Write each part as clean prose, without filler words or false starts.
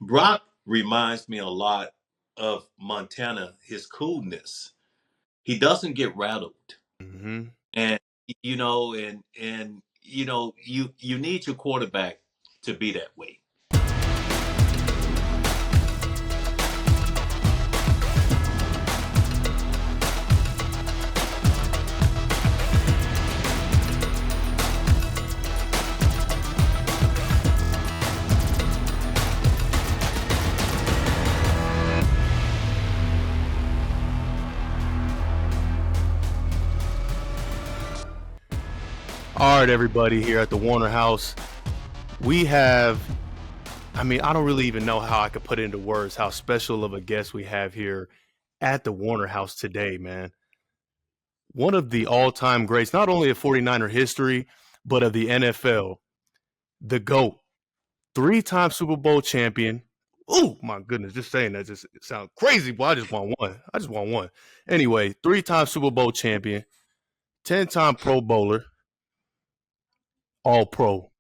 Brock reminds me a lot of Montana, his coolness. He doesn't get rattled. Hmm. And you need your quarterback to be that way. All right, everybody, here at the Warner House, we have, I don't really even know how I could put it into words how special of a guest we have here at the Warner House today, man. One of the all time greats, not only of 49er history, but of the NFL, the GOAT, 3-time Super Bowl champion. Oh, my goodness, just saying that just sounds crazy. Well, I just want one. I just want one. Anyway, 3-time Super Bowl champion, 10-time Pro Bowler, All Pro,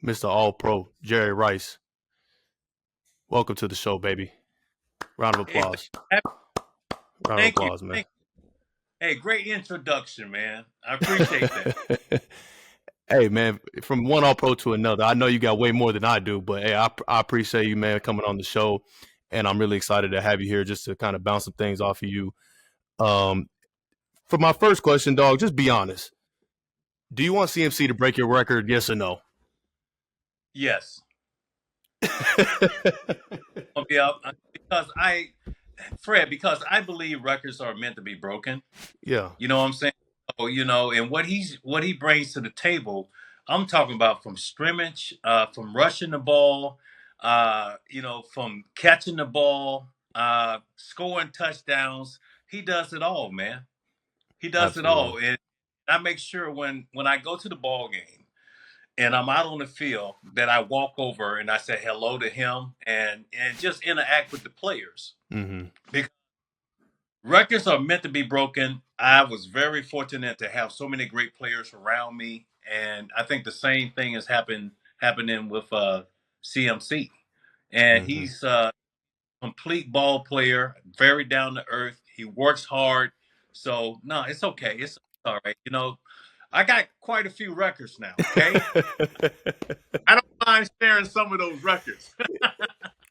Mr. All Pro, Jerry Rice. Welcome to the show, baby. Round of Hey, applause. Round of thank you. applause, man. Thank you. Hey, great introduction, man. I appreciate that. Hey, man, from one All Pro to another, I know you got way more than I do, but hey, I appreciate you, man, coming on the show, and I'm really excited to have you here just to kind of bounce some things off of you. Um, for my first question, dog, just be honest. Do you want CMC to break your record? Yes or no? Yes. Yeah, because because I believe records are meant to be broken. Yeah. You know what I'm saying? So, and what he brings to the table, I'm talking about from scrimmage, from rushing the ball, from catching the ball, scoring touchdowns. He does it all, man. He does it Absolutely. all, and I make sure when I go to the ball game and I'm out on the field that I walk over and I say hello to him and just interact with the players. Mm-hmm. Records are meant to be broken. I was very fortunate to have so many great players around me, and I think the same thing is happening with CMC. And Mm-hmm. he's a complete ball player, very down to earth. He works hard, so no, it's okay. It's all right. I got quite a few records now. Okay, I don't mind sharing some of those records.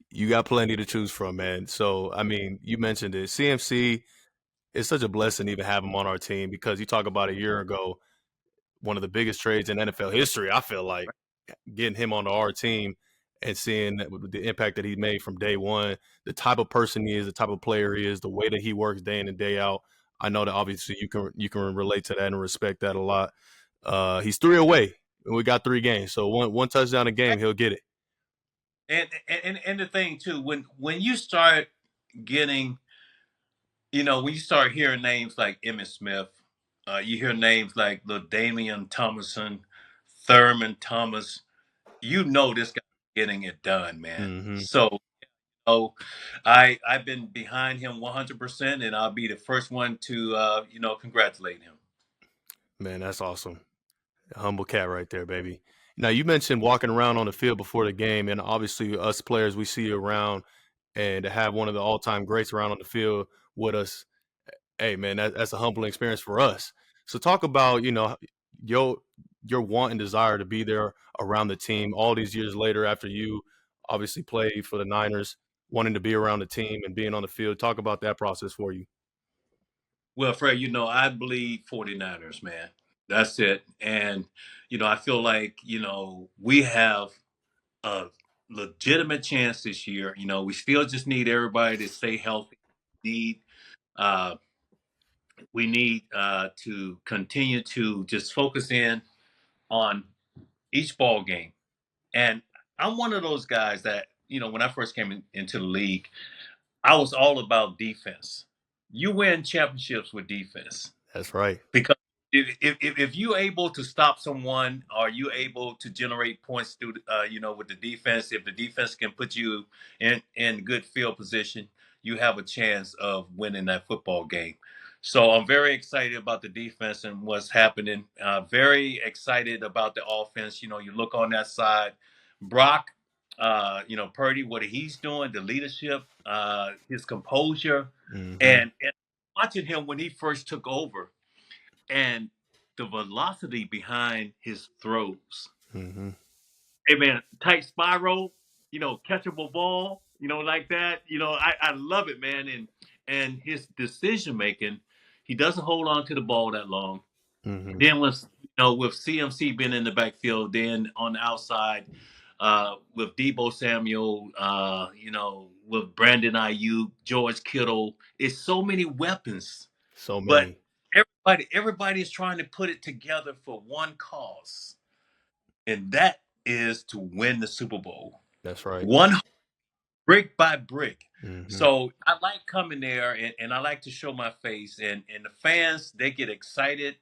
You got plenty to choose from, man. So, you mentioned it. CMC, it's such a blessing to even have him on our team because you talk about a year ago, one of the biggest trades in NFL history. I feel like getting him onto our team and seeing the impact that he made from day one, the type of person he is, the type of player he is, the way that he works day in and day out. I know that obviously you can relate to that and respect that a lot. He's 3 away, and we got 3 games, so one touchdown a game, he'll get it. And the thing too, when you start getting when you start hearing names like Emmitt Smith, you hear names like the Damian Thomason, Thurman Thomas, this guy getting it done, man. Hmm. So, oh, I've been behind him 100%, and I'll be the first one to congratulate him. Man, that's awesome. A humble cat right there, baby. Now you mentioned walking around on the field before the game, and obviously us players we see you around, and to have one of the all-time greats around on the field with us, hey man, that's a humbling experience for us. So talk about your your want and desire to be there around the team all these years later after you obviously played for the Niners, wanting to be around the team and being on the field. Talk about that process for you. Well, Fred, I believe 49ers, man. That's it. And, I feel like, we have a legitimate chance this year. We still just need everybody to stay healthy. Need uh, we need to continue to just focus in on each ball game. And I'm one of those guys that when I first came into the league, I was all about defense. You win championships with defense That's right. because if you're able to stop someone, or you able to generate points through with the defense, if the defense can put you in good field position, you have a chance of winning that football game. So I'm very excited about the defense and what's happening. Very excited about the offense. You look on that side, Brock. Purdy, what he's doing, the leadership, his composure, Mm-hmm. and watching him when he first took over, and the velocity behind his throws. Mm-hmm. Hey man, tight spiral, catchable ball, like that. I love it, man. And his decision making, he doesn't hold on to the ball that long. Mm-hmm. Then with CMC being in the backfield, then on the outside, with Deebo Samuel, with Brandon Ayuk, George Kittle, it's so many weapons. So But many. everybody is trying to put it together for one cause, and that is to win the Super Bowl. That's right. One brick by brick. Mm-hmm. So I like coming there, and I like to show my face, and the fans, they get excited,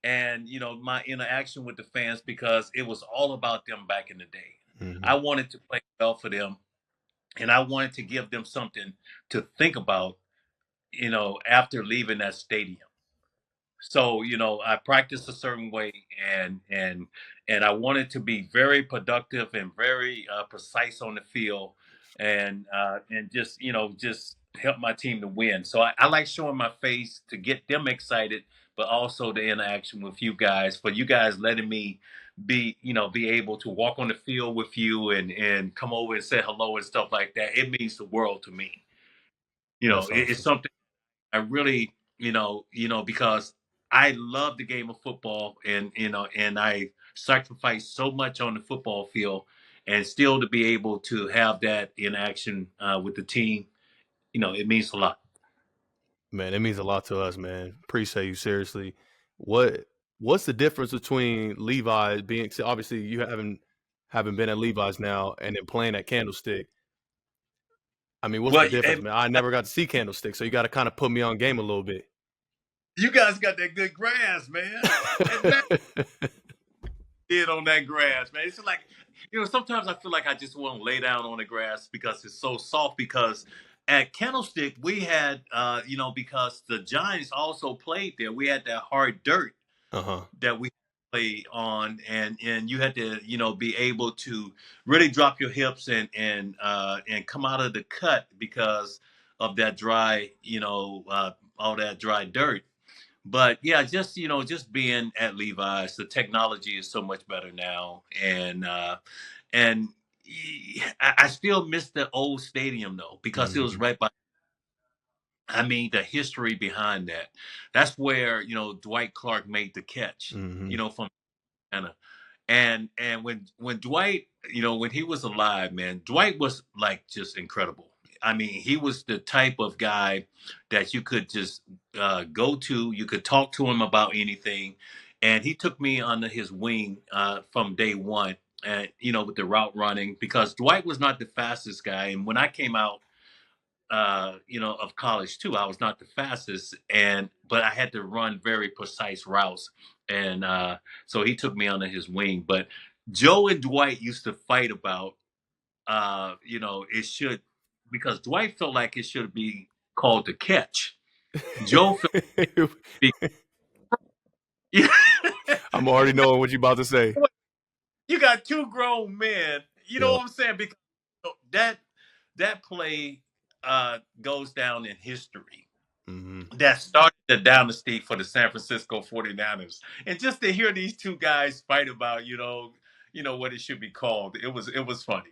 and my interaction with the fans, because it was all about them back in the day. Mm-hmm. I wanted to play well for them, and I wanted to give them something to think about, after leaving that stadium. So I practiced a certain way, and I wanted to be very productive and very precise on the field, and just help my team to win. So I like showing my face to get them excited, but also the interaction with you guys, for you guys letting me be able to walk on the field with you, and come over and say hello and stuff like that. It means the world to me. That's It's awesome. something I really, because I love the game of football, and I sacrifice so much on the football field, and still to be able to have that in action with the team, it means a lot. Man, it means a lot to us, man. Appreciate you seriously. What what's the difference between Levi being, so obviously you haven't been at Levi's now and then playing at Candlestick. I mean, what's the Well, difference, man? I never got to see Candlestick, so you got to kind of put me on game a little bit. you guys got that good grass, man. And did on that grass, man. It's like, sometimes I feel like I just want to lay down on the grass because it's so soft. Because at Candlestick, we had, because the Giants also played there, we had that hard dirt Uh-huh. that we play on, and you had to, be able to really drop your hips, and come out of the cut because of that dry, all that dry dirt. But yeah, just being at Levi's, the technology is so much better now, and I still miss the old stadium though, because it was Mhm. right by. I mean, the history behind that. That's where Dwight Clark made the catch. Mhm. From Anna. And when Dwight, when he was alive, man, Dwight was like just incredible. I mean, he was the type of guy that you could just go to. You could talk to him about anything, and he took me under his wing from day one. And with the route running, because Dwight was not the fastest guy, and when I came out, of college too, I was not the fastest, but I had to run very precise routes, and so he took me under his wing. But Joe and Dwight used to fight about, it should, because Dwight felt like it should be called the catch. Joe felt like it I'm already knowing what you about to say. you got two grown men. You know Yep. what I'm saying? Because that play goes down in history, Mhm. that started the dynasty for the San Francisco 49ers. And just to hear these two guys fight about, what it should be called, it was funny.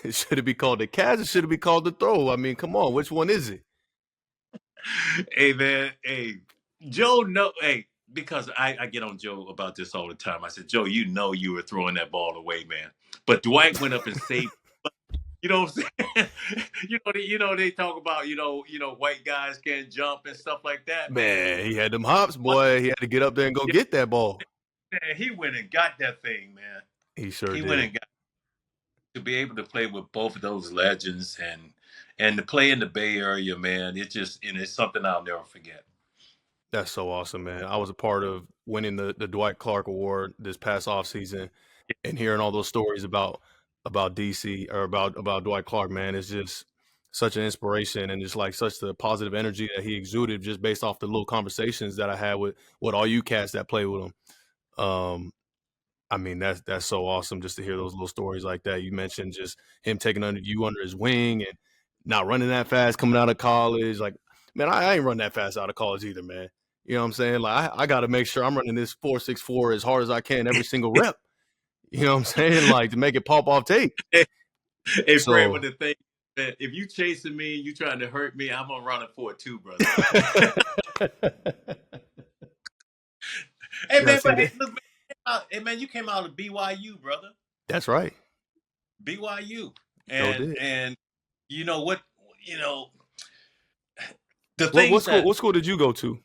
Should it be called the catch or should it be called the throw? I mean, come on, which one is it? Hey man, hey, Joe, no, hey, because I get on Joe about this all the time. I said, Joe, you were throwing that ball away, man. But Dwight went up and saved. You know what I'm saying? They talk about, white guys can't jump and stuff like that, man. Man, he had them hops, boy. He had to get up there and go Yeah, get that ball. man, he went and got that thing, man. He sure He went did. and got to be able to play with both of those legends, and to play in the Bay Area, man. It's something I'll never forget. That's so awesome, man. I was a part of winning the Dwight Clark Award this past off season, and hearing all those stories about DC or about Dwight Clark, man, is just such an inspiration and just like such the positive energy that he exuded just based off the little conversations that I had with all you cats that play with him. Um, I mean, that's so awesome just to hear those little stories like that. You mentioned just him taking under his wing and not running that fast coming out of college. Like, man, I ain't run that fast out of college either, man. You know what I'm saying? Like, I got to make sure I'm running this 4.64 as hard as I can every single rep. You know what I'm saying? Like to make it pop off tape. Hey, hey, Fred, So what the thing that if you chasing me and you trying to hurt me, I'm gonna run it for it too, brother. Hey yeah, man, see but hey, that. look, man, hey man, you came out of BYU, brother. That's right. BYU, Sure and did. you know what, you know the What things school? that What school did you go to?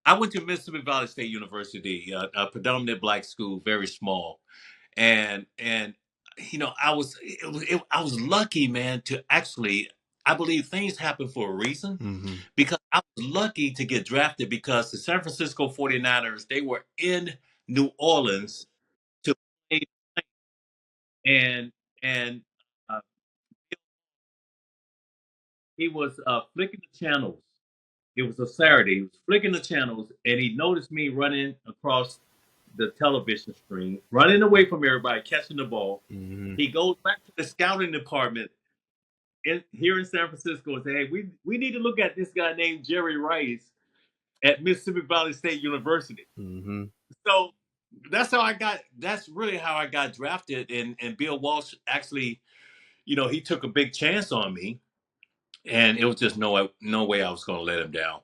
I went to Mississippi Valley State University, a predominant black school, very small, and I was lucky, man, to actually. I believe things happen for a reason Mm-hmm. because I was lucky to get drafted because the San Francisco 49ers, they were in New Orleans to play, and and uh, he was flicking the channels. It was a Saturday. He was flicking the channels, and he noticed me running across the television screen, running away from everybody, catching the ball. Mm-hmm. He goes back to the scouting department here in San Francisco and say, "Hey, we need to look at this guy named Jerry Rice at Mississippi Valley State University." Mm-hmm. So that's how I got. That's really how I got drafted. And Bill Walsh actually, he took a big chance on me, and it was just no way I was going to let him down.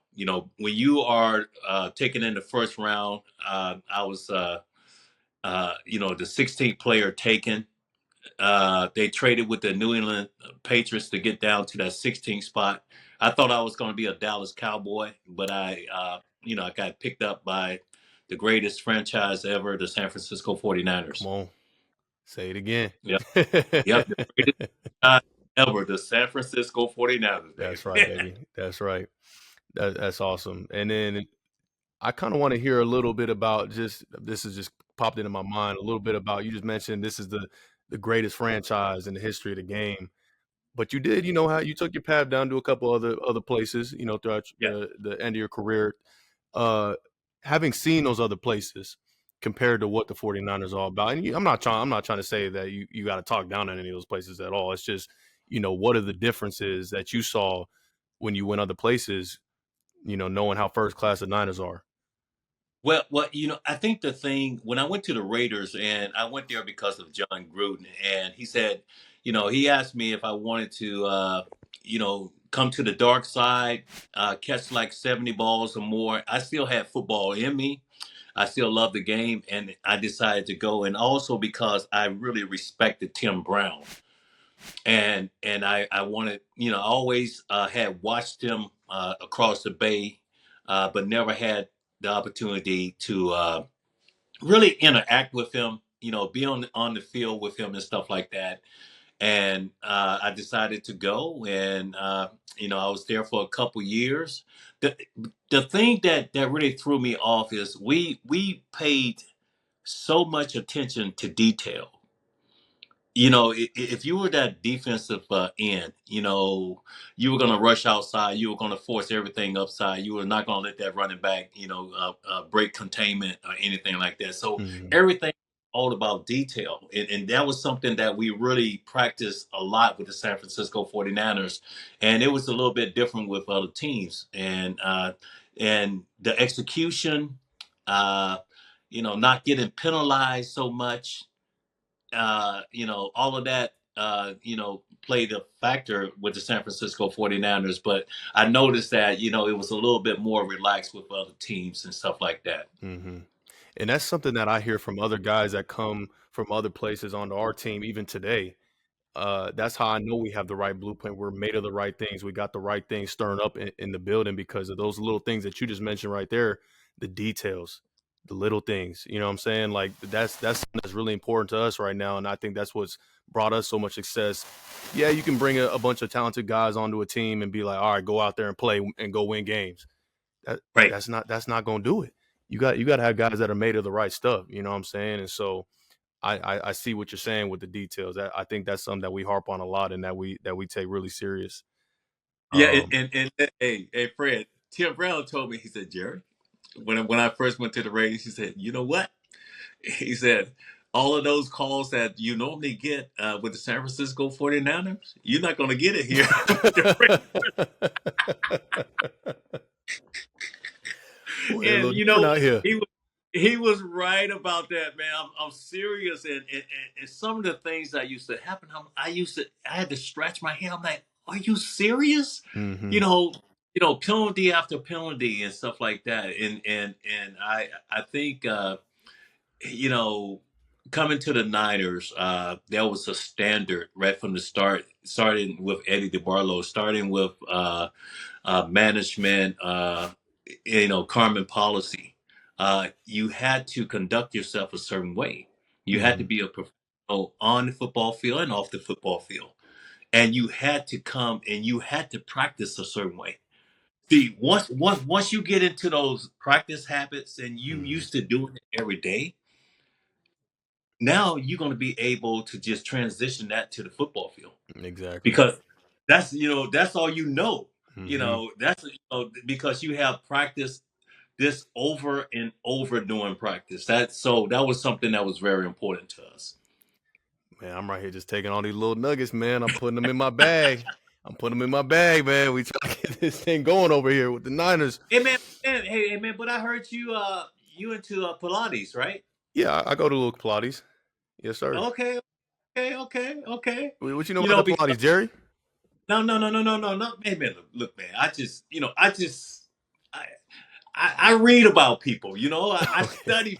When you are taken in the first round, I was the 16th player taken. They traded with the New England Patriots to get down to that 16th spot. I thought I was going to be a Dallas Cowboy, but I got picked up by the greatest franchise ever, the San Francisco Come 49ers. on, say it again. Yep, yep, the greatest franchise ever, the San Francisco 49ers, That's baby. right, baby. That's right. That's awesome. And then I kind of want to hear a little bit about just this is just popped into my mind a little bit about you just mentioned this is the greatest franchise in the history of the game. But you did, how you took your path down to a couple other places, throughout Yeah. the end of your career. Uh, Having seen those other places compared to what the 49ers are all about, and I'm not trying to say that you got to talk down on any of those places at all. It's just, what are the differences that you saw when you went other places, knowing how first class the Niners are. Well, I think the thing when I went to the Raiders, and I went there because of John Gruden, and he said, he asked me if I wanted to, come to the dark side, catch like 70 balls or more. I still had football in me. I still love the game, and I decided to go. And also because I really respected Tim Brown, and I wanted, I always had watched him across the bay, but never had the opportunity to really interact with him, be on the field with him and stuff like that. And I decided to go, and I was there for a couple years. The the thing that really threw me off is we paid so much attention to detail. If you were that defensive end, you were going to rush outside. You were going to force everything upside. You were not going to let that running back, break containment or anything like that. So Mhm, everything all about detail. And that was something that we really practiced a lot with the San Francisco 49ers. And it was a little bit different with other teams. And the execution, uh, not getting penalized so much, all of that, played a factor with the San Francisco 49ers. But I noticed that, it was a little bit more relaxed with other teams and stuff like that. mhm. And that's something that I hear from other guys that come from other places onto our team even today. That's how I know we have the right blueprint. We're made of the right things. We got the right things stirring up in the building because of those little things that you just mentioned right there, the details, the little things. You know what I'm saying? Like that's something that's really important to us right now. And I think that's what's brought us so much success. Yeah, you can bring a bunch of talented guys onto a team and be like, all right, go out there and play and go win games. That Right. that's not gonna do it. You got to have guys that are made of the right stuff. You know what I'm saying? And so I see what you're saying with the details. I think that's something that we harp on a lot and that we take really serious. Yeah. Um, Hey, Fred, Tim Brown told me, he said, Jerry, when I first went to the Raiders, he said, you know what? He said, all of those calls that you normally get with the San Francisco 49ers, you're not going to get it here. Boy, a And little different out here. he was he was right about that, man. I'm serious, and some of the things that used to happen, I had to scratch my head. I'm like, are you serious? Mm-hmm. You know, penalty after penalty and stuff like that. And I think you know, coming to the Niners, there was a standard right from the start, starting with Eddie DeBarlo, starting with management, Carmen policy. You had to conduct yourself a certain way. You had to Mm-hmm. be a professional on the football field and off the football field. And you had to come and you had to practice a certain way. See, once you get into those practice habits and you Mm-hmm. used to doing it every day, now you're going to be able to just transition that to the football field Exactly. because that's all Mm-hmm. that's because you have practiced this over and over during practice. That was something that was very important to us. Man, I'm right here just taking all these little nuggets, man. I'm putting them in my bag. I'm putting them in my bag, man. We trying to get this thing going over here with the Niners. Hey man, but I heard you into Pilates, right? Yeah, I go to little Pilates. Yes, sir. Okay, okay. What you know about the Because Pilates, Jerry? no. Hey man, look, man. I, I read about people. I Okay. study.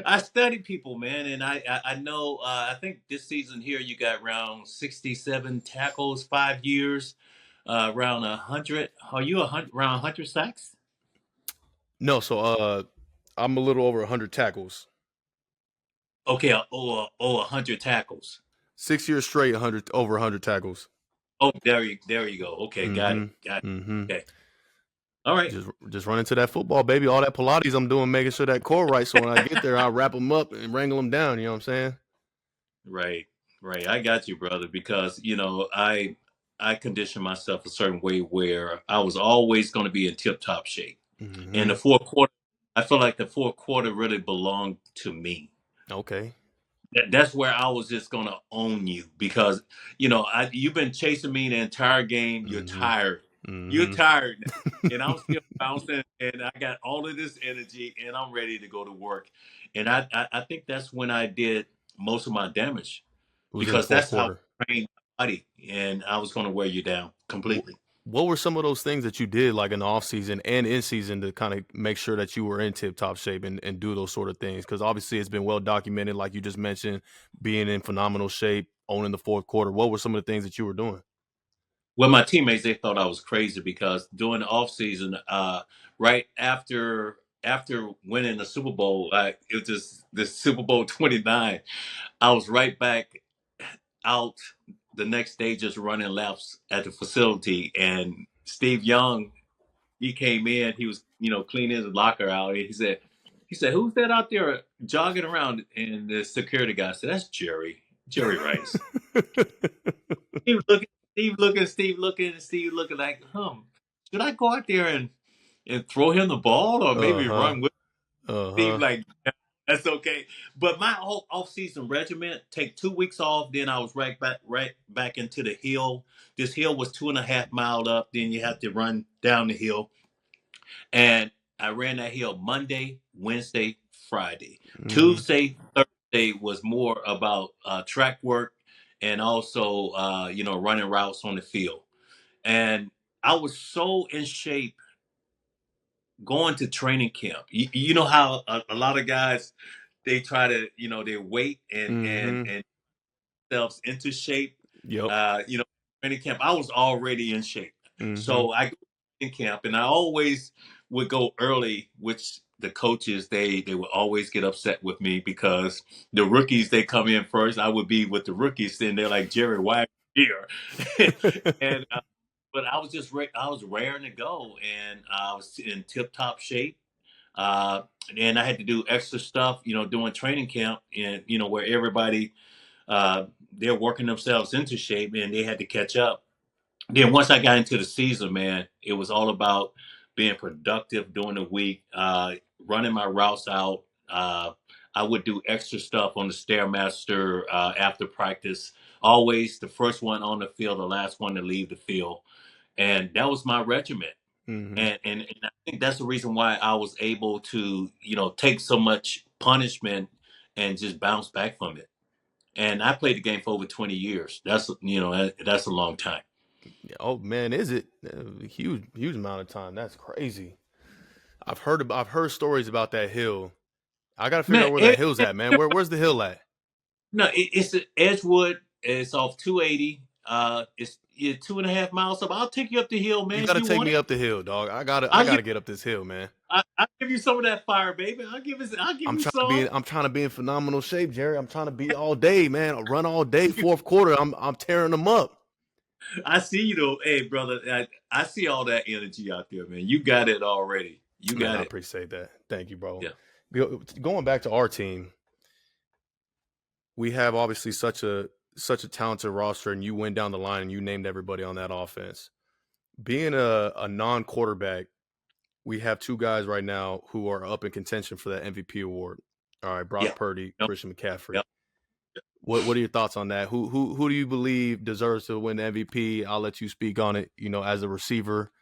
I study people, man, and I know. I think this season here you got around 67 tackles, 5 years, around 100. Are you around 100 sacks? No, so I'm a little over 100 tackles. Okay, 100 tackles. 6 years straight, 100 over 100 tackles. Oh, there you go. Okay, got Mm-hmm. it, got Mm-hmm. it. Okay, all right. Just run into that football, baby. All that Pilates I'm doing, making sure that core right. So when I get there, I'll wrap them up and wrangle them down. You know what I'm saying? Right, right. I got you, brother, because I conditioned myself a certain way where I was always going to be in tip top shape. And Mm-hmm. the fourth quarter, I feel like the fourth quarter really belonged to me. Okay. That's where I was just gonna own you because you've been chasing me the entire game. You're Mm-hmm. tired. You're Mm-hmm. tired now, and I'm still bouncing, and I got all of this energy, and I'm ready to go to work. And I think that's when I did most of my damage It was in the because fourth that's how quarter. I trained my body, and I was gonna wear you down Wh- completely. What were some of those things that you did, like in the off season and in season, to kind of make sure that you were in tip top shape and do those sort of things? Because obviously it's been well documented, like you just mentioned, being in phenomenal shape, owning the fourth quarter. What were some of the things that you were doing? Well, my teammates they thought I was crazy because during the off season, right after winning the Super Bowl, it was just the Super Bowl 29. I was right back out the next day, just running laps at the facility, and Steve Young he came in, he was cleaning his locker out, and he said, "Who's that out there jogging around?" And the security guy said, "That's Jerry Rice." Steve looking, Steve looking like, should I go out there and throw him the ball or maybe Uh-huh. run with Steve? Uh-huh. Like, that's okay. But my whole off-season regiment, take 2 weeks off, then I was right back into the hill. This hill was 2.5 miles up, then you have to run down the hill. And I ran that hill Monday, Wednesday, Friday. Mm-hmm. Tuesday, Thursday was more about track work and also, running routes on the field. And I was so in shape going to training camp. You know how a lot of guys they try to, they wait Mm-hmm. and themselves into shape. Yep. You know, training camp, I was already in shape. Mm-hmm. So I go to training camp and I always would go early, which the coaches they would always get upset with me because the rookies they come in first. I would be with the rookies, and they're like, Jerry, why are you here? and but I was I was raring to go, and I was in tip top shape. Uh, and I had to do extra stuff, doing training camp, and where everybody they're working themselves into shape, and they had to catch up. Then once I got into the season, man, it was all about being productive during the week, running my routes out. I would do extra stuff on the Stairmaster after practice. Always the first one on the field, the last one to leave the field, and that was my regiment. Mm-hmm. And I think that's the reason why I was able to, take so much punishment and just bounce back from it. And I played the game for over 20 years. That's a long time. Oh man, is it huge? Huge amount of time. That's crazy. I've heard stories about that hill. I got to figure Man, out where that hill's at, man. Where's the hill at? no, it's Edgewood. It's off 280. It's 2.5 miles up. I'll take you up the hill, You man, got if to you take want me it. up the hill, dog. I I'll give gotta get up this hill, man. I'll give you some of that fire, baby. I'll give you some. I'm trying to be in phenomenal shape, Jerry. I'm trying to be all day, man. I'll run all day. Fourth quarter, I'm tearing them up. I see you though. Hey, brother, I see all that energy out there, man. You got it already. You Man, got I it. appreciate that. Thank you, bro. Yeah. Going back to our team, we have obviously such a talented roster, and you went down the line and you named everybody on that offense. Being a non-quarterback, we have two guys right now who are up in contention for that MVP award. All right, Yeah. Brock Purdy, Yep. Christian McCaffrey. Yep. What are your thoughts on that? Who do you believe deserves to win the MVP? I'll let you speak on it. As a receiver,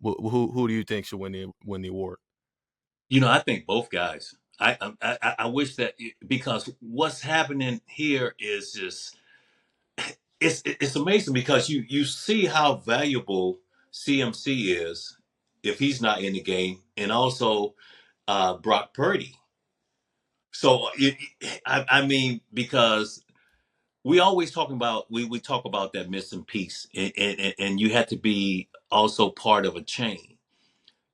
who do you think should win the award? I think both guys. I wish that because what's happening here is just it's amazing because you see how valuable CMC is if he's not in the game, and also Brock Purdy. So I mean, because we always talking about we talk about that missing piece, and you have to be also part of a chain.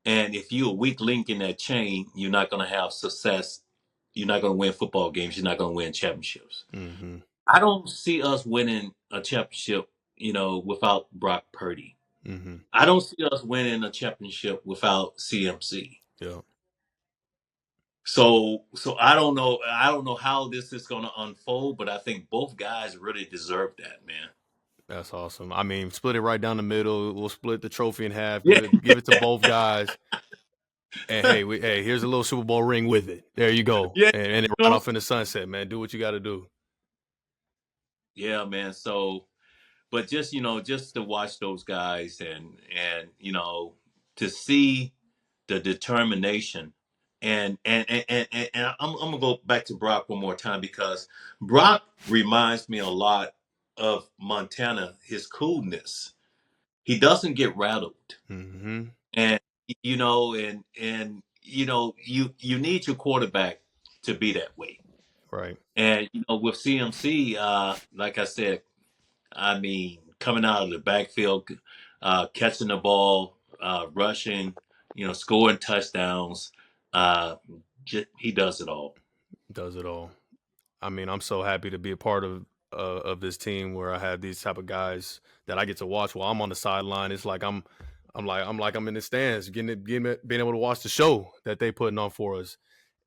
And if you're a weak link in that chain, you're not going to have success. You're not going to win football games. You're not going to win championships. Mm-hmm. I don't see us winning a championship, without Brock Purdy. Mm-hmm. I don't see us winning a championship without CMC. Yeah, So I don't know. I don't know how this is going to unfold, but I think both guys really deserve that, man. that's awesome. I mean, split it right down the middle. We'll split the trophy in half. Yeah. Give it to both guys. And hey, here's a little Super Bowl ring with it. There you go. Yeah. And it You right know? off in the sunset, man. Do what you got to do. Yeah, man. So, but just to watch those guys and to see the determination and I'm gonna go back to Brock one more time because Brock reminds me a lot of Montana, his coolness. He doesn't get rattled. Mm-hmm. And you need your quarterback to be that way. Right. And with CMC, like I said, I mean, coming out of the backfield, catching the ball, rushing, scoring touchdowns. Uh, he does it all. Does it all. I mean, I'm so happy to be a part of this team where I have these type of guys that I get to watch while I'm on the sideline. It's like I'm in the stands, being able to watch the show that they putting on for us.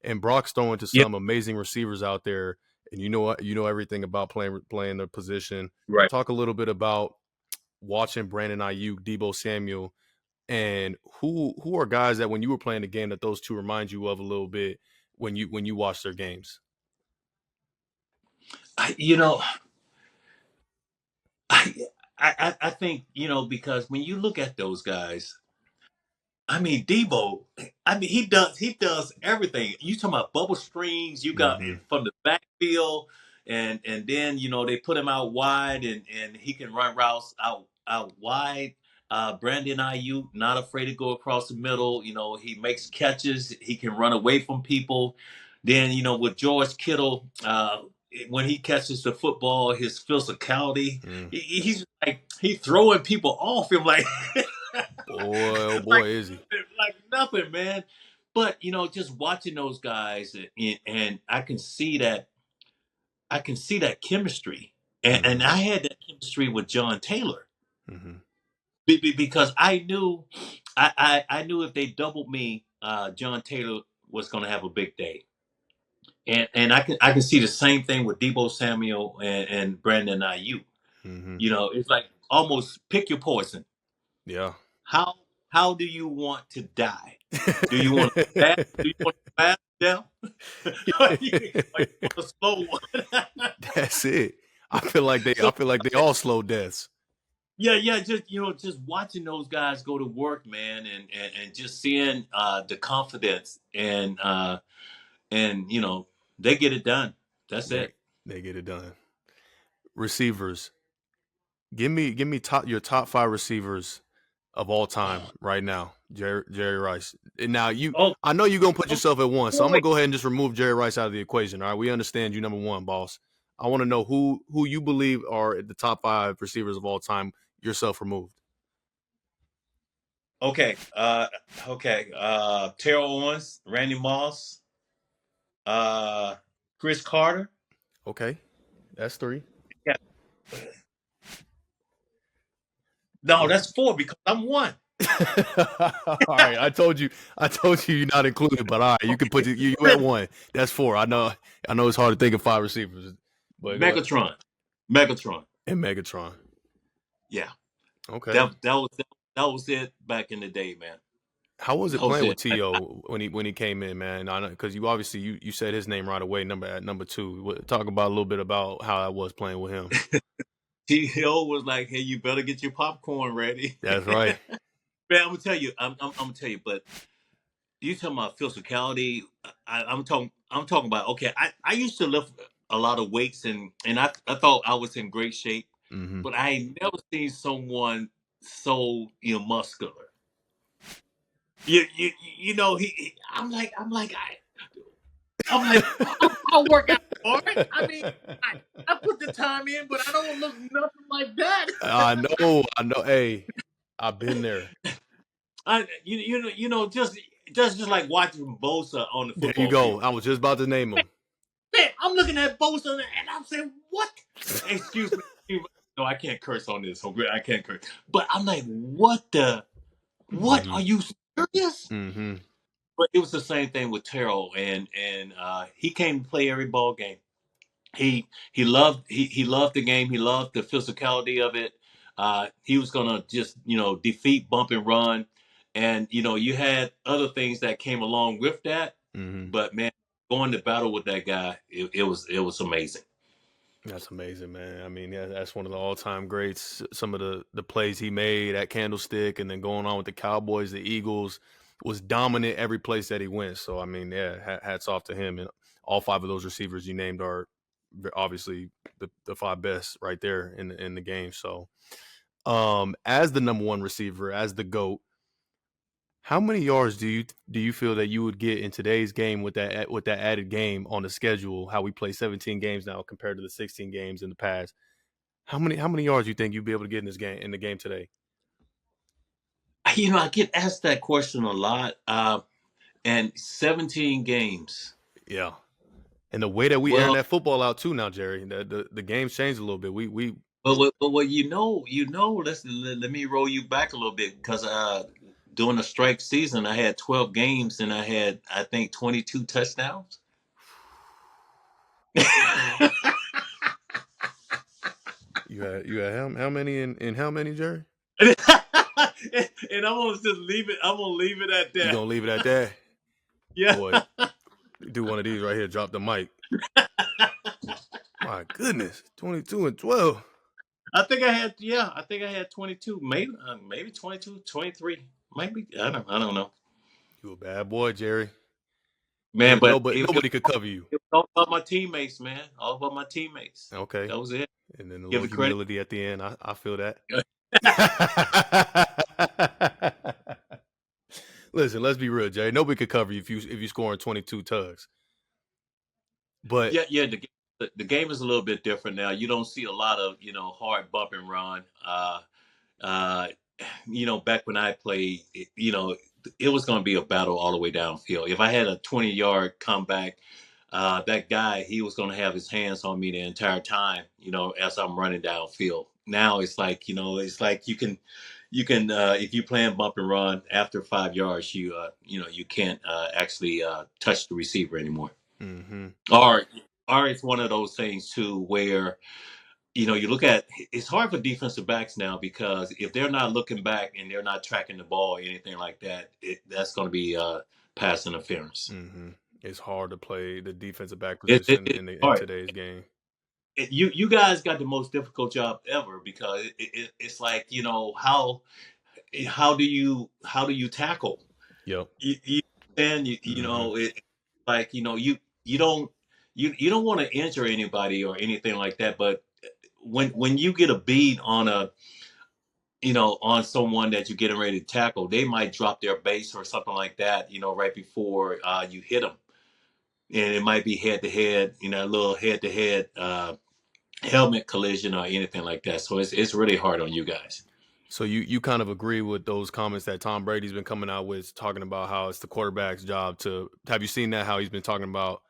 And Brock's throwing to Yeah, some amazing receivers out there, and you know everything about playing the position. right. Talk a little bit about watching Brandon Ayuk, Deebo Samuel, and who are guys that when you were playing the game that those two remind you of a little bit when you watch their games. I, you know, I, I think because when you look at those guys, I mean, Debo. I mean, he does everything. You talking about bubble screens? You got Mm-hmm. it from the backfield, and then they put him out wide, and he can run routes out wide. Brandon Ayuk, not afraid to go across the middle. He makes catches. He can run away from people. Then with George Kittle, when he catches the football, his physicality, Mm. he's like he throwing people off him like. Boy, oh like boy, is he? like nothing, man. But just watching those guys, and I can see that chemistry, and Mm-hmm. I had that chemistry with John Taylor Mm-hmm. because I knew if they doubled me, John Taylor was going to have a big day, and I can see the same thing with Debo Samuel and Brandon Ayuk. Mm-hmm. It's like almost pick your poison. Yeah. How? how do you want to die? Do you want a fast? Do you want a fast death? Or you want a slow one? That's it. I So feel like they all slow deaths. yeah, yeah, just just watching those guys go to work, man, and just seeing the confidence and they get it done. That's They it. they get it done. Receivers. Give me your top five receivers of all time right now. Jerry Rice. And now Oh, I know you're gonna put yourself at one, so I'm gonna wait. go ahead and just remove Jerry Rice out of the equation. All right, we understand you number one, boss. I want to know who you believe are the top five receivers of all time. Yourself removed. Okay. Okay. Terrell Owens, Randy Moss, uh, Chris Carter. Okay, that's three. Yeah. No, Okay. that's four because I'm one. All right, I told you you're not included, but all right, you can put you at one. That's four. I know it's hard to think of five receivers, but go ahead. Megatron. Megatron. And Megatron. Yeah. Okay. That was it back in the day, man. How was it That was playing with it. T.O. when he came in, man? I know because you obviously you said his name right away. Number two. Talk about a little bit about how I was playing with him. T.O. was like, "Hey, you better get your popcorn ready." That's right. Man, I'm gonna tell you. I'm gonna tell you. But you talking about physicality? I'm talking about. Okay, I used to lift a lot of weights and I thought I was in great shape, Mm-hmm. but I ain't never seen someone so muscular. I'm like I work out hard. I mean, I put the time in, but I don't look nothing like that. I know. Hey, I've been there. Just like watching Bosa on the There you football go. field. I was just about to name him. Man, I'm looking at Bosa and I'm saying, what? Excuse me. No, I can't curse on this. I can't curse. But I'm like, what? Mm-hmm. Are you serious? Mm-hmm. But it was the same thing with Terrell, and he came to play every ball game. He loved the game. He loved the physicality of it. He was gonna just defeat, bump and run, and you had other things that came along with that. Mm-hmm. But man, going to battle with that guy, it was amazing. That's amazing, man. I mean, yeah, that's one of the all-time greats. Some of the plays he made at Candlestick, and then going on with the Cowboys, the Eagles, was dominant every place that he went. So, I mean, yeah, hats off to him. And all five of those receivers you named are obviously the five best right there in the game. So, as the number one receiver, as the GOAT, how many yards do you feel that you would get in today's game with that added game on the schedule? How we play 17 games now compared to the 16 games in the past. How many yards do you think you'd be able to get in the game today? I get asked that question a lot. And 17 games. Yeah, and the way that we airing Well, that football out too now, Jerry, the game's changed a little bit. We but let me roll you back a little bit because during the strike season, I had 12 games and I had, I think, 22 touchdowns. you had how many in how many, Jerry? And I'm gonna just leave it. I'm gonna leave it at You that. gonna leave it at that? Yeah. Boy, do one of these right here. Drop the mic. My goodness, 22 and 12. I think I had 22, maybe 22, 23, maybe. I don't know. You a bad boy, Jerry. Man, but Nobody could cover you. it was all about my teammates, man. All about my teammates. Okay. That was it. And then a Give little it credit. humility at the end. I feel that. Listen, let's be real, Jay. Nobody could cover you if you scoring 22 tugs. But Yeah, yeah. The game is a little bit different now. You don't see a lot of hard bump and run. Uh, back when I played, it was going to be a battle all the way downfield. If I had a 20-yard comeback, that guy, he was going to have his hands on me the entire time. As I'm running downfield. Now it's like you can if you playing bump and run after 5 yards, you can't actually touch the receiver anymore. mm-hmm. Or it's one of those things too where you look at it's hard for defensive backs now because if they're not looking back and they're not tracking the ball or anything like that, that's going to be pass interference. Mm-hmm. It's hard to play the defensive back position It's in hard. today's game. You guys got the most difficult job ever because it's like how do you tackle? Yep. You understand? Mm-hmm. Like you don't you don't want to injure anybody or anything like that, but when you get a bead on on someone that you're getting ready to tackle, they might drop their base or something like that, right before you hit them, and it might be head to head, a little head to head helmet collision or anything like that. So it's really hard on you guys. So you kind of agree with those comments that Tom Brady's been coming out with, talking about how it's the quarterback's job to. Have you seen that? How he's been talking about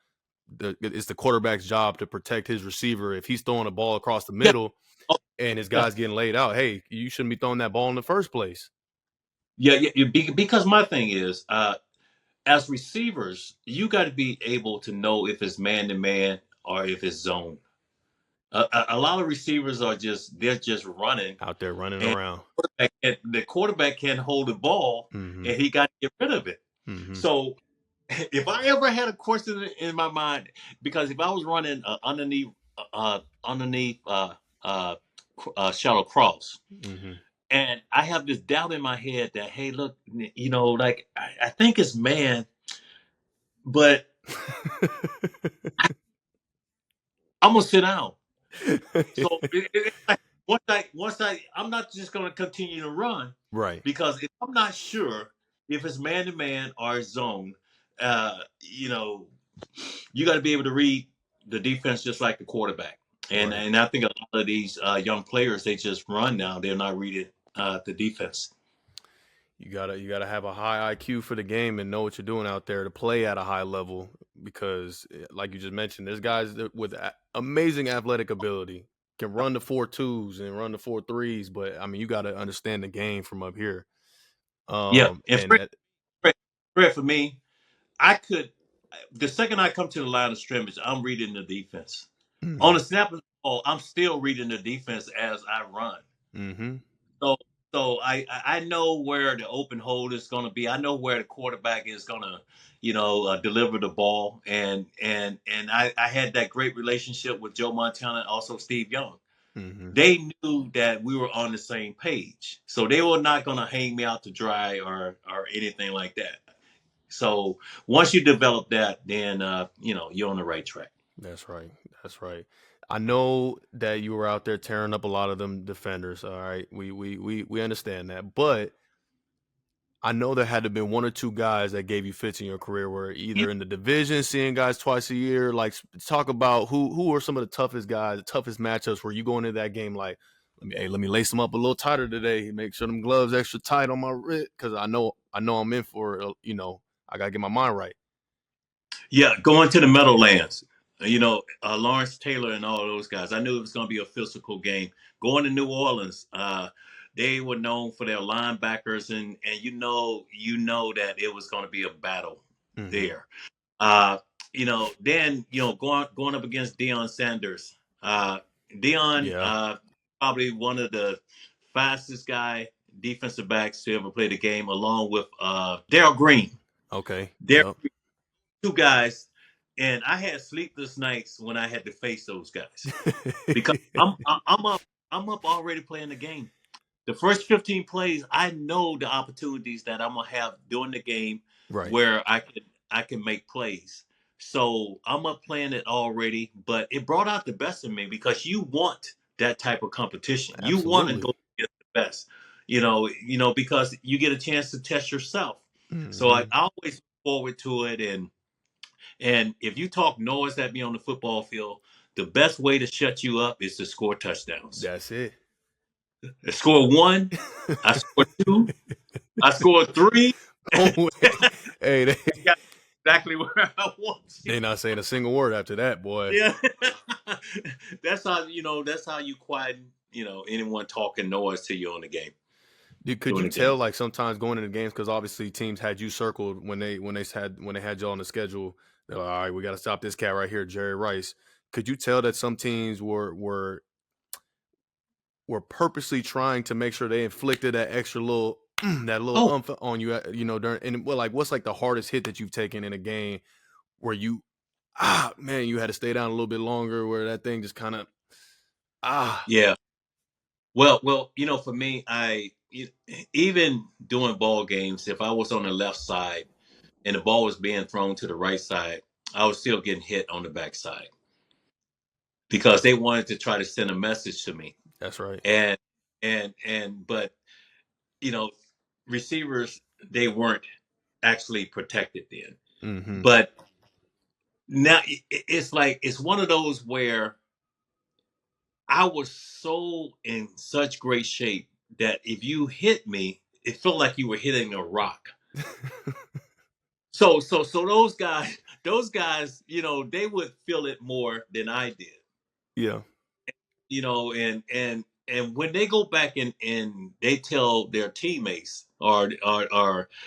it's the quarterback's job to protect his receiver if he's throwing a ball across the Yeah. middle Oh, and his yeah. guy's getting laid out. Hey, you shouldn't be throwing that ball in the first place. Yeah, yeah, because my thing is, as receivers, you got to be able to know if it's man to man or if it's zone. A lot of receivers they're just running, Out there running and around. the quarterback can't hold the ball, Mm-hmm. and he got to get rid of it. Mm-hmm. So if I ever had a question in my mind, because if I was running underneath shallow cross, Mm-hmm. and I have this doubt in my head that, hey, look, like I think it's man, but I'm gonna sit down. So it's like I'm not just gonna continue to run Right. because if I'm not sure if it's man to man or zone, uh, you know, you got to be able to read the defense just like the quarterback. And Right. and I think a lot of these young players they just run now. They're not reading the defense. You gotta have a high IQ for the game and know what you're doing out there to play at a high level because, like you just mentioned, there's guys with amazing athletic ability can run the 4.2s and run the 4.3s, but I mean you got to understand the game from up here. Yeah, and And Fred, for me, I could the second I come to the line of scrimmage, I'm reading the defense. On the mm-hmm. snap of the ball, I'm still reading the defense as I run. Mm-hmm. So so I know where the open hole is going to be. I know where the quarterback is going to deliver the ball. And I had that great relationship with Joe Montana and also Steve Young. Mm-hmm. They knew that we were on the same page, so they were not going to hang me out to dry or anything like that. So once you develop that, then you're on the right track. That's right. That's right. I know that you were out there tearing up a lot of them defenders. All right, we understand that, but I know there had to have been one or two guys that gave you fits in your career where Yeah, either in the division, seeing guys twice a year, like talk about who are some of the toughest guys, the toughest matchups where you go into that game like, let me lace them up a little tighter today, make sure them gloves extra tight on my wrist because I know I'm in for I gotta get my mind right. yeah, going to the Meadowlands. Lawrence Taylor and all those guys. I knew it was going to be a physical game. Going to New Orleans, they were known for their linebackers, and you know that it was going to be a battle Mm-hmm. there. Then going up against Deion Sanders. Deion, Yeah. probably one of the fastest guy defensive backs to ever play the game, along with Daryl Green. Okay. They're Yep. two guys, and I had sleepless nights when I had to face those guys because I'm up already playing the game. The first 15 plays, I know the opportunities that I'm gonna have during the game Right. where I can make plays. So I'm up playing it already, but it brought out the best in me because you want that type of competition. You want to Absolutely. go against the best, because you get a chance to test yourself. So I Mm-hmm. always look forward to it, and if you talk noise at me on the football field, the best way to shut you up is to score touchdowns. That's it. I score one, I score two, I scored three. Oh, wait. Hey, Got exactly where I want you. they not saying a single word after that, boy. Yeah, that's how you quieten anyone talking noise to you on the game Could during you the game. tell like sometimes going into games because obviously teams had you circled when they had you on the schedule. They're like, all right, we got to stop this cat right here, Jerry Rice. Could you tell that some teams were were purposely trying to make sure they inflicted that extra little that little Oh, umph on you, you know, during and well, like what's like the hardest hit that you've taken in a game where you man, you had to stay down a little bit longer where that thing just kind of ah yeah. Well, for me, even doing ball games, if I was on the left side and the ball was being thrown to the right side, I was still getting hit on the backside because they wanted to try to send a message to me. that's right. And but you know, receivers, they weren't actually protected then. Mm-hmm. But now it's like it's one of those where I was so in such great shape that if you hit me, it felt like you were hitting a rock. So those guys, they would feel it more than I did. Yeah. And when they go back and they tell their teammates or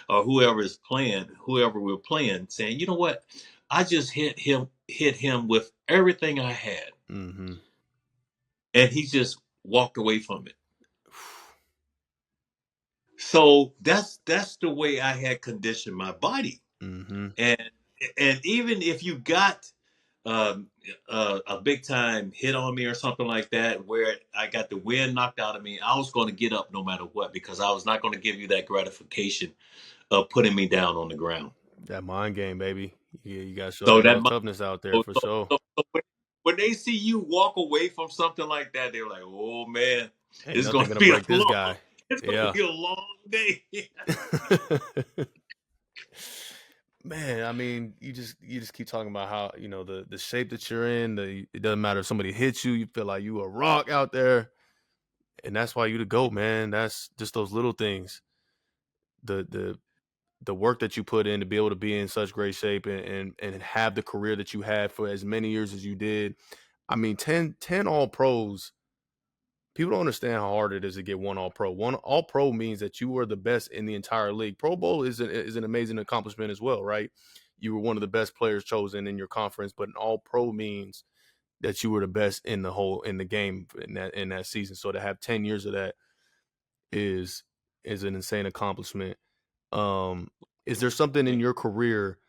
whoever we're playing, saying, you know what, I just hit him with everything I had, Mm-hmm. and he just walked away from it. So that's the way I had conditioned my body. Mm-hmm. And even if you got um, a big time hit on me or something like that, where I got the wind knocked out of me, I was going to get up no matter what, because I was not going to give you that gratification of putting me down on the ground. That mind game, baby. Yeah, you gotta show So that that little mi- toughness out there so, for so, sure. so when they see you walk away from something like that, they're like, "Oh man, Ain't it's nothing going to gonna be a break this long, guy. it's going to Yeah. be a long day." Man, I mean, you just keep talking about how, the shape that you're in, it doesn't matter if somebody hits you, you feel like you a rock out there. And that's why you the GOAT, man. That's just those little things. The the the work that you put in to be able to be in such great shape and have the career that you had for as many years as you did. I mean, ten all pros. People don't understand how hard it is to get one all pro. One all pro means that you were the best in the entire league. Pro Bowl is an amazing accomplishment as well, right? You were one of the best players chosen in your conference, but an all pro means that you were the best in the game in that season. So to have 10 years of that is an insane accomplishment. Um, is there something in your career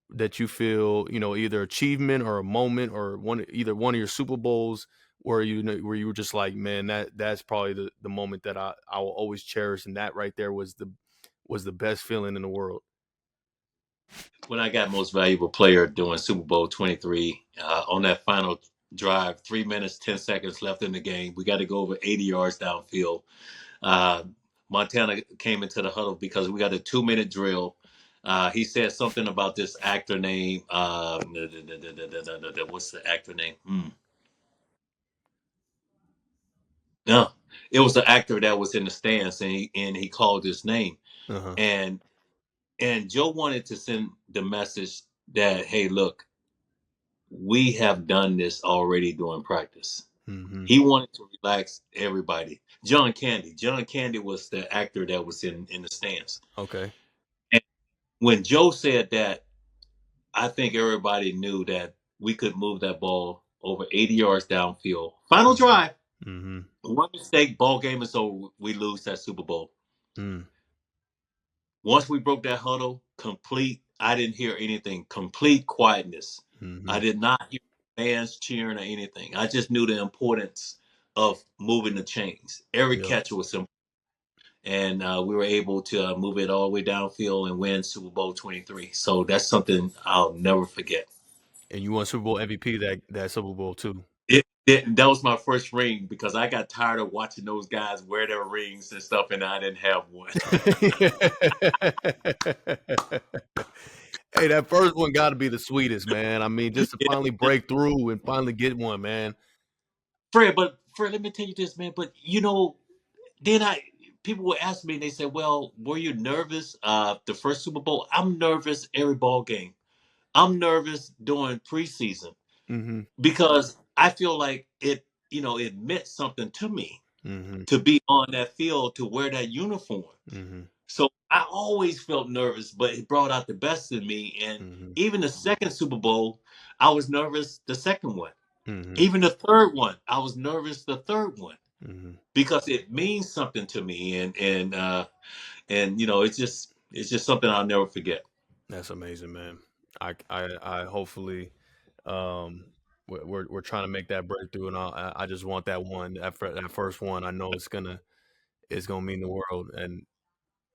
that you feel, either achievement or a moment or either one of your Super Bowls where where you were just like, man, that's probably the moment that I will always cherish, and that right there was the best feeling in the world. When I got most valuable player during Super Bowl 23, on that final drive, 3 minutes, 10 seconds left in the game. We got to go over 80 yards downfield. Uh, Montana came into the huddle because we got a 2 minute drill. He said something about this actor name. What's the actor name? No, it was the actor that was in the stands, and he called his name. Uh-huh. And Joe wanted to send the message that, hey, look, we have done this already during practice. Mm-hmm. He wanted to relax everybody. John Candy. John Candy was the actor that was in the stands. Okay. And when Joe said that, I think everybody knew that we could move that ball over 80 yards downfield. Final Mm-hmm. drive. Mm-hmm. One mistake, ball game is over. We lose that Super Bowl. Mm. Once we broke that huddle, I didn't hear anything. Complete quietness. Mm-hmm. I did not hear fans cheering or anything. I just knew the importance of moving the chains. Every Yep. catch was important. And we were able to move it all the way downfield and win Super Bowl 23. So that's something I'll never forget. And you won Super Bowl MVP that Super Bowl too. That was my first ring because I got tired of watching those guys wear their rings and stuff, and I didn't have one. Hey, that first one got to be the sweetest, man. I mean, just to finally Yeah. break through and finally get one, man. Fred, let me tell you this, man. But then people would ask me, and they said, "Well, were you nervous the first Super Bowl?" I'm nervous every ball game. I'm nervous during preseason Mhm. because I feel like it meant something to me Mhm. to be on that field, to wear that uniform. Mhm. So I always felt nervous, but it brought out the best in me. And Mhm. even the second Super Bowl, I was nervous the second one. Mhm. Even the third one, I was nervous the third one. Hmm. because it means something to me, and it's just something I'll never forget. That's amazing, man. I hopefully, um, we're trying to make that breakthrough, and I just want that one, that first one. I know it's gonna mean the world, and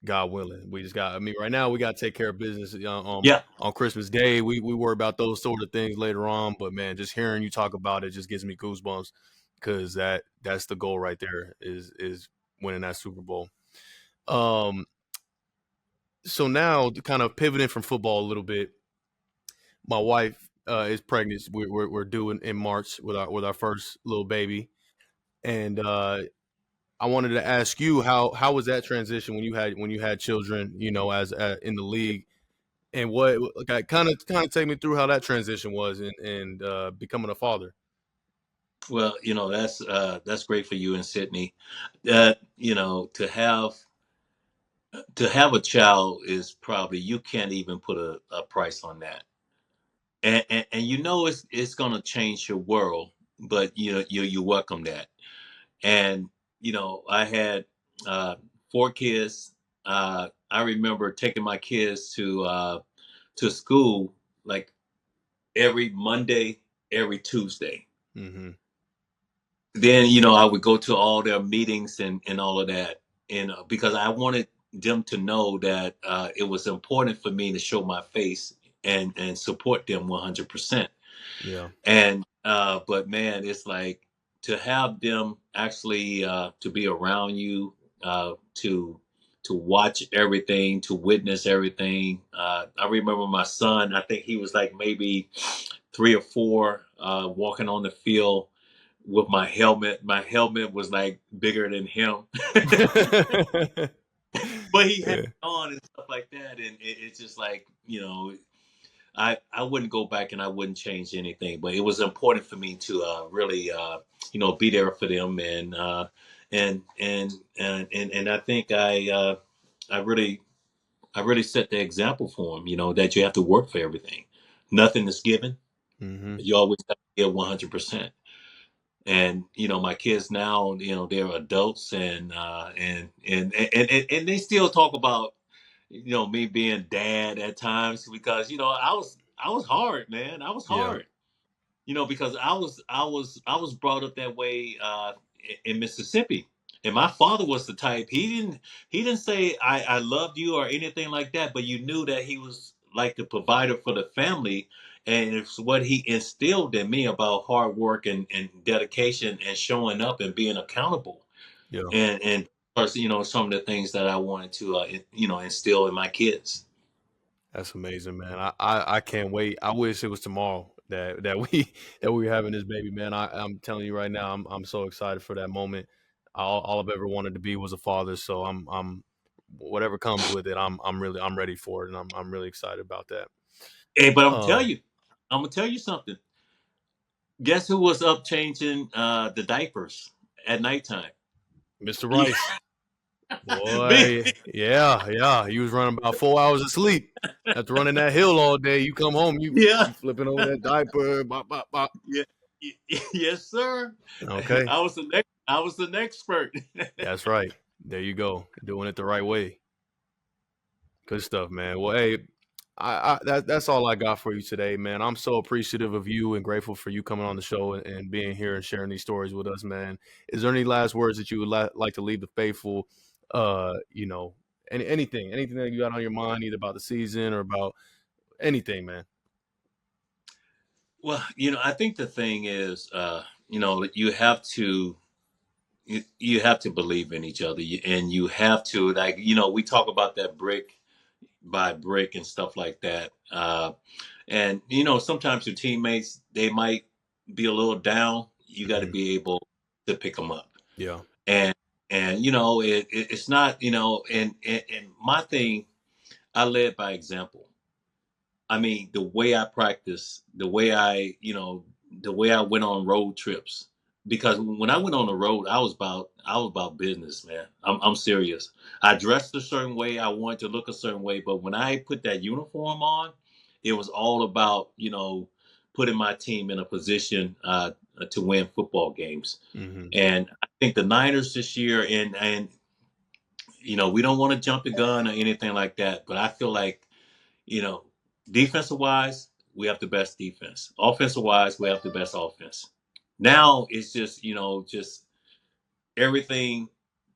God willing, we just got. I mean, right now we got to take care of business. Yeah. On Christmas Day, we worry about those sort of things later on. But man, just hearing you talk about it just gives me goosebumps because that's the goal right there is winning that Super Bowl. Um, so now kind of pivoting from football a little bit, my wife is pregnant. We're due in March with our first little baby, and I wanted to ask you how was that transition when you had children, as in the league, and what like, kind of take me through how that transition was and becoming a father. Well, that's great for you and Sydney. That to have a child is probably, you can't even put a price on that. And it's gonna change your world, but you welcome that. And I had four kids. I remember taking my kids to school like every Monday, every Tuesday. Hmm. Then I would go to all their meetings and all of that, and because I wanted them to know that it was important for me to show my face and support them 100%. Yeah. And but man, it's like to have them actually to be around you, to watch everything, to witness everything. I remember my son, I think he was like maybe 3 or 4, walking on the field with my helmet. My helmet was like bigger than him, but he had Yeah. it on and stuff like that. And it's just like, I wouldn't go back and I wouldn't change anything, but it was important for me to really be there for them, and I think I really set the example for them. That you have to work for everything. Nothing is given. Hmm. You always have to give 100%. And my kids now, they're adults, and they still talk about me being dad at times, because I was hard, man. I was Yeah. hard, because I was brought up that way in Mississippi. And my father was the type, he didn't say I loved you or anything like that, but you knew that he was like the provider for the family. And it's what he instilled in me about hard work and dedication and showing up and being accountable, Yeah. and plus, some of the things that I wanted to instill in my kids. That's amazing, man. I can't wait. I wish it was tomorrow that we that we were having this baby, man. I'm telling you right now, I'm so excited for that moment. All I've ever wanted to be was a father, so I'm whatever comes with it, I'm ready for it, and I'm really excited about that. Hey, but Um, I'm gonna tell you something. Guess who was up changing the diapers at nighttime? Mr. Yeah, Rice, me. boy, yeah, you was running about 4 hours of sleep after running that hill all day. You come home, you Yeah, you flipping over that diaper, bop bop bop. yeah, yes, sir. Okay, I was an expert. that's right. There you go, doing it the right way. Good stuff, man. Well, hey, that's all I got for you today, man. I'm so appreciative of you and grateful for you coming on the show and being here and sharing these stories with us, man. Is there any last words that you would like to leave the faithful? Uh, you know, anything that you got on your mind, either about the season or about anything, man. Well, I think the thing is, you have to believe in each other, and you have to, like, we talk about that brick by brick and stuff like that. And sometimes your teammates, they might be a little down. You got to Hmm. be able to pick them up. Yeah. And it's not, and my thing, I led by example. I mean, the way I practice, the way I went on road trips. Because when I went on the road, I was about business, man. I'm serious. I dressed a certain way. I wanted to look a certain way, but when I put that uniform on, it was all about putting my team in a position to win football games. Hmm. And I think the Niners this year, and we don't want to jump the gun or anything like that, but I feel like, you know, defensive wise, we have the best defense. Offensive wise, we have the best offense. Now it's just, just everything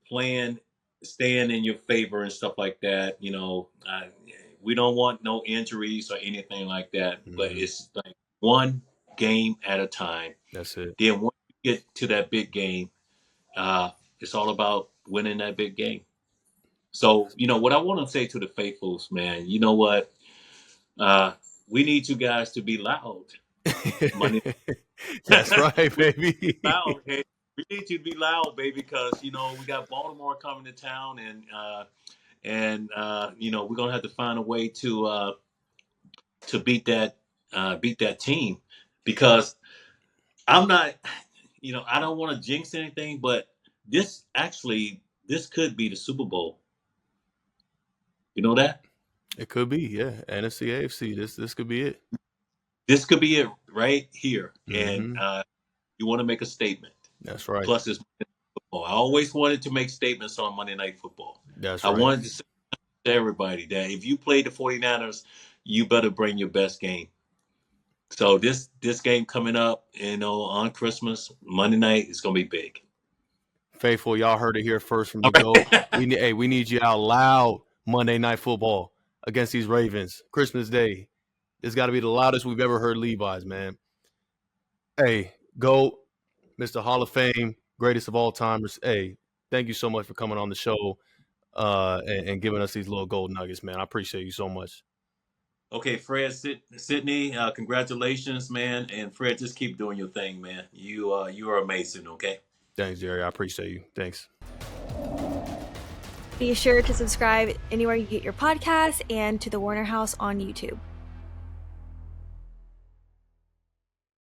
playing, staying in your favor and stuff like that. We don't want no injuries or anything like that, but Mhm. it's like one game at a time. That's it. Then once you get to that big game, it's all about winning that big game. So, what I want to say to the faithfuls, man, you know what? Uh, we need you guys to be loud. Money That's right, baby. loud. Hey, we need you to be loud, baby, because we got Baltimore coming to town, and we're gonna have to find a way to beat that team because I'm not. I don't want to jinx anything, but this could be the Super Bowl. You know that? It could be, yeah. NFC, AFC. This could be it. This could be it right here, and Hmm. you want to make a statement. That's right. Plus, it's football. I always wanted to make statements on Monday Night Football. That's I right. wanted to say to everybody that if you play the 49ers, you better bring your best game. So this game coming up, on Christmas, Monday night, is gonna be big. Faithful, y'all heard it here first from All the GOAT. right. We need you out loud Monday Night Football against these Ravens. Christmas Day. It's got to be the loudest we've ever heard Levi's, man. Hey, GOAT, Mr. Hall of Fame, greatest of all timers. Hey, thank you so much for coming on the show and giving us these little gold nuggets, man. I appreciate you so much. Okay, Fred, Sydney, congratulations, man, and Fred, just keep doing your thing, man. You are amazing. Okay. Thanks, Jerry. I appreciate you. Thanks. Be sure to subscribe anywhere you get your podcasts and to the Warner House on YouTube.